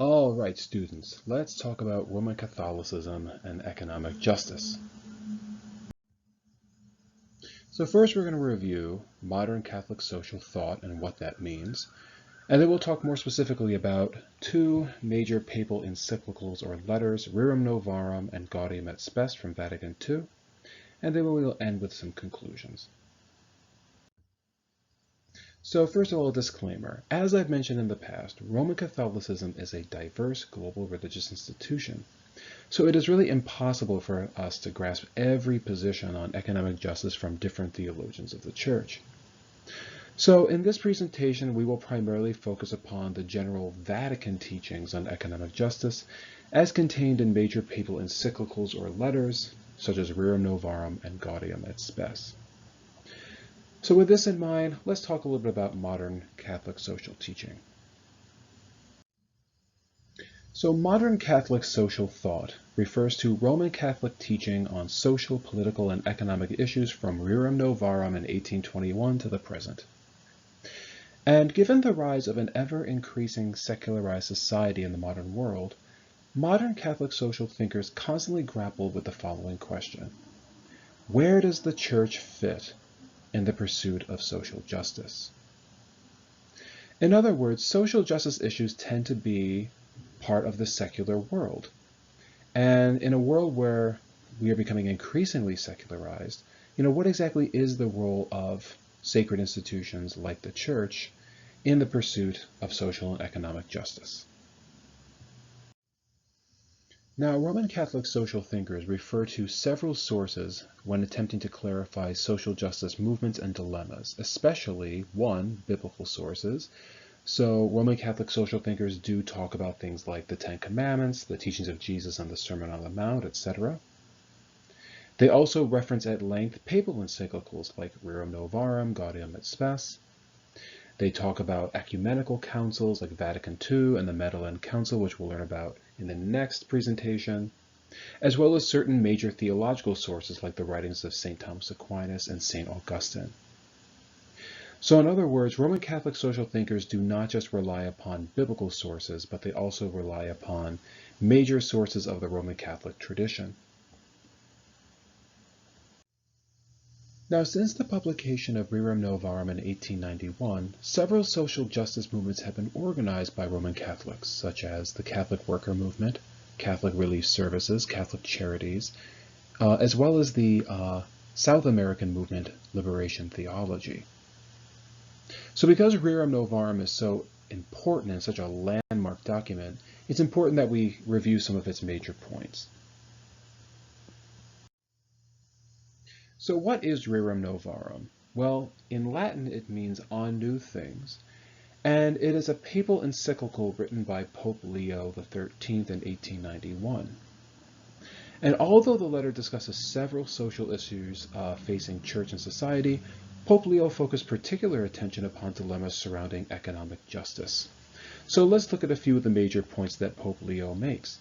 All right, students, let's talk about Roman Catholicism and economic justice. So first we're going to review modern Catholic social thought and what that means, and then we'll talk more specifically about two major papal encyclicals or letters, Rerum Novarum and Gaudium et Spes from Vatican II, and then we'll end with some conclusions. So first of all, a disclaimer. As I've mentioned in the past, Roman Catholicism is a diverse global religious institution. So it is really impossible for us to grasp every position on economic justice from different theologians of the Church. So in this presentation, we will primarily focus upon the general Vatican teachings on economic justice as contained in major papal encyclicals or letters, such as Rerum Novarum and Gaudium et Spes. So with this in mind, let's talk a little bit about modern Catholic social teaching. So modern Catholic social thought refers to Roman Catholic teaching on social, political, and economic issues from Rerum Novarum in 1821 to the present. And given the rise of an ever-increasing secularized society in the modern world, modern Catholic social thinkers constantly grapple with the following question: where does the Church fit in the pursuit of social justice? In other words, social justice issues tend to be part of the secular world. And in a world where we are becoming increasingly secularized, what exactly is the role of sacred institutions like the Church in the pursuit of social and economic justice? Now, Roman Catholic social thinkers refer to several sources when attempting to clarify social justice movements and dilemmas, especially, one, biblical sources. So Roman Catholic social thinkers do talk about things like the Ten Commandments, the teachings of Jesus and the Sermon on the Mount, etc. They also reference at length papal encyclicals like Rerum Novarum, Gaudium et Spes. They talk about ecumenical councils like Vatican II and the Madeleine Council, which we'll learn about in the next presentation, as well as certain major theological sources like the writings of St. Thomas Aquinas and St. Augustine. So in other words, Roman Catholic social thinkers do not just rely upon biblical sources, but they also rely upon major sources of the Roman Catholic tradition. Now, since the publication of Rerum Novarum in 1891, several social justice movements have been organized by Roman Catholics, such as the Catholic Worker Movement, Catholic Relief Services, Catholic Charities, as well as the South American movement, Liberation Theology. So because Rerum Novarum is so important and such a landmark document, it's important that we review some of its major points. So what is Rerum Novarum? Well, in Latin it means on new things, and it is a papal encyclical written by Pope Leo XIII in 1891. And although the letter discusses several social issues facing church and society, Pope Leo focused particular attention upon dilemmas surrounding economic justice. So let's look at a few of the major points that Pope Leo makes.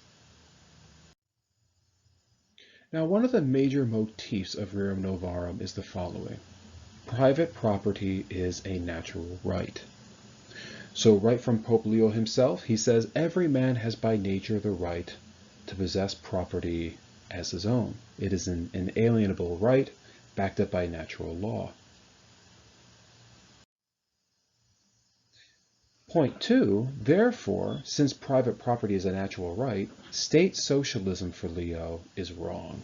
Now, one of the major motifs of Rerum Novarum is the following: private property is a natural right. So right from Pope Leo himself, he says every man has by nature the right to possess property as his own. It is an inalienable right backed up by natural law. Point two, therefore, since private property is a natural right, state socialism for Leo is wrong.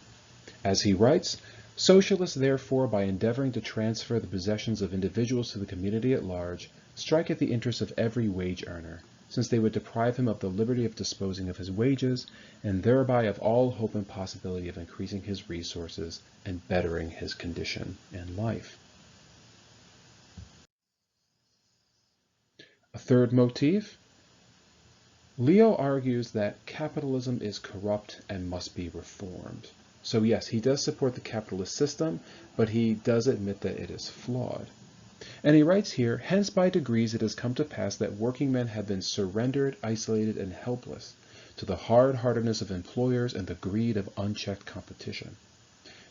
As he writes, socialists therefore, by endeavoring to transfer the possessions of individuals to the community at large, strike at the interests of every wage earner, since they would deprive him of the liberty of disposing of his wages, and thereby of all hope and possibility of increasing his resources and bettering his condition in life. A third motif, Leo argues that capitalism is corrupt and must be reformed. So yes, he does support the capitalist system, but he does admit that it is flawed. And he writes here, hence by degrees it has come to pass that working men have been surrendered, isolated, and helpless to the hard-heartedness of employers and the greed of unchecked competition.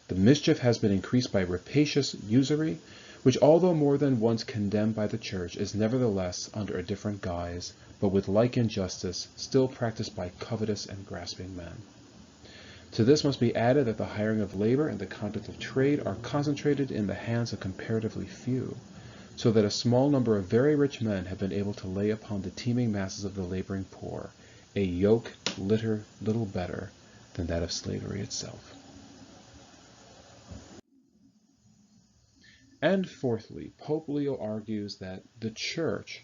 The mischief has been increased by rapacious usury, which although more than once condemned by the Church, is nevertheless, under a different guise, but with like injustice still practiced by covetous and grasping men. To this must be added that the hiring of labor and the conduct of trade are concentrated in the hands of comparatively few, so that a small number of very rich men have been able to lay upon the teeming masses of the laboring poor a yoke little better than that of slavery itself. And fourthly, Pope Leo argues that the Church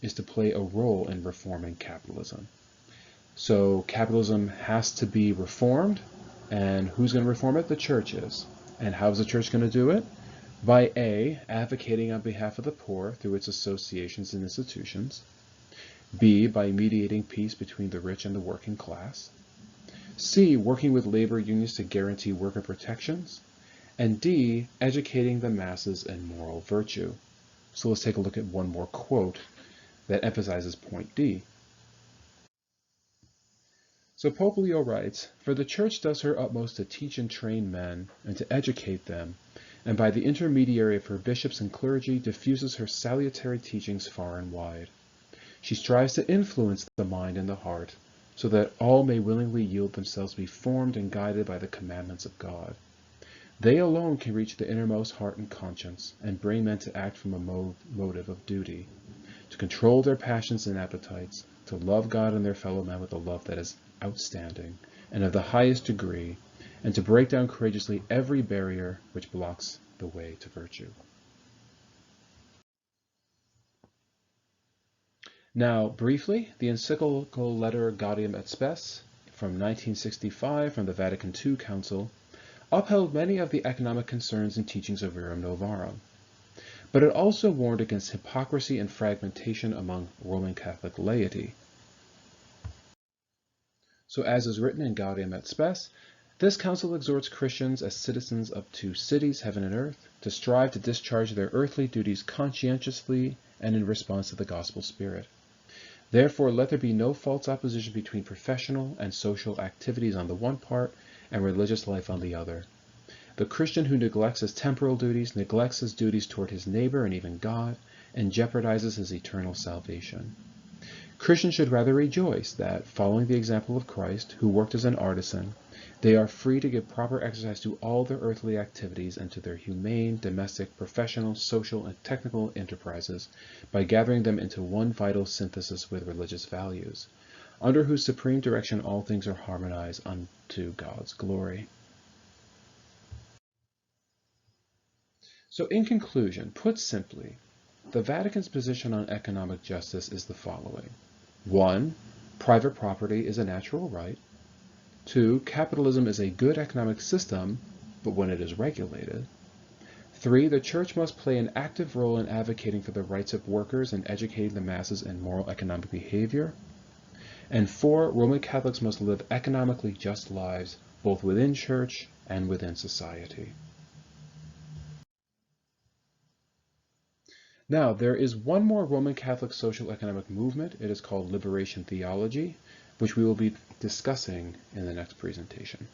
is to play a role in reforming capitalism. So capitalism has to be reformed, and who's going to reform it? The Church is. And how is the Church going to do it? By A, advocating on behalf of the poor through its associations and institutions. B, by mediating peace between the rich and the working class. C, working with labor unions to guarantee worker protections. And D, educating the masses in moral virtue. So let's take a look at one more quote that emphasizes point D. So Pope Leo writes, "For the Church does her utmost to teach and train men, and to educate them, and by the intermediary of her bishops and clergy diffuses her salutary teachings far and wide. She strives to influence the mind and the heart, so that all may willingly yield themselves to be formed and guided by the commandments of God. They alone can reach the innermost heart and conscience, and bring men to act from a motive of duty, to control their passions and appetites, to love God and their fellow men with a love that is outstanding and of the highest degree, and to break down courageously every barrier which blocks the way to virtue." Now, briefly, the encyclical letter Gaudium et Spes from 1965 from the Vatican II Council upheld many of the economic concerns and teachings of Rerum Novarum, but it also warned against hypocrisy and fragmentation among Roman Catholic laity. So as is written in Gaudium et Spes, this council exhorts Christians as citizens of two cities, heaven and earth, to strive to discharge their earthly duties conscientiously and in response to the gospel spirit. Therefore, let there be no false opposition between professional and social activities on the one part and religious life on the other. The Christian who neglects his temporal duties neglects his duties toward his neighbor and even God, and jeopardizes his eternal salvation. Christians should rather rejoice that, following the example of Christ, who worked as an artisan, they are free to give proper exercise to all their earthly activities and to their humane, domestic, professional, social, and technical enterprises by gathering them into one vital synthesis with religious values, under whose supreme direction all things are harmonized unto God's glory. So in conclusion, put simply, the Vatican's position on economic justice is the following. 1. Private property is a natural right. 2. Capitalism is a good economic system, but when it is regulated. 3. The Church must play an active role in advocating for the rights of workers and educating the masses in moral economic behavior. And 4. Roman Catholics must live economically just lives, both within church and within society. Now, there is one more Roman Catholic social economic movement. It is called liberation theology, which we will be discussing in the next presentation.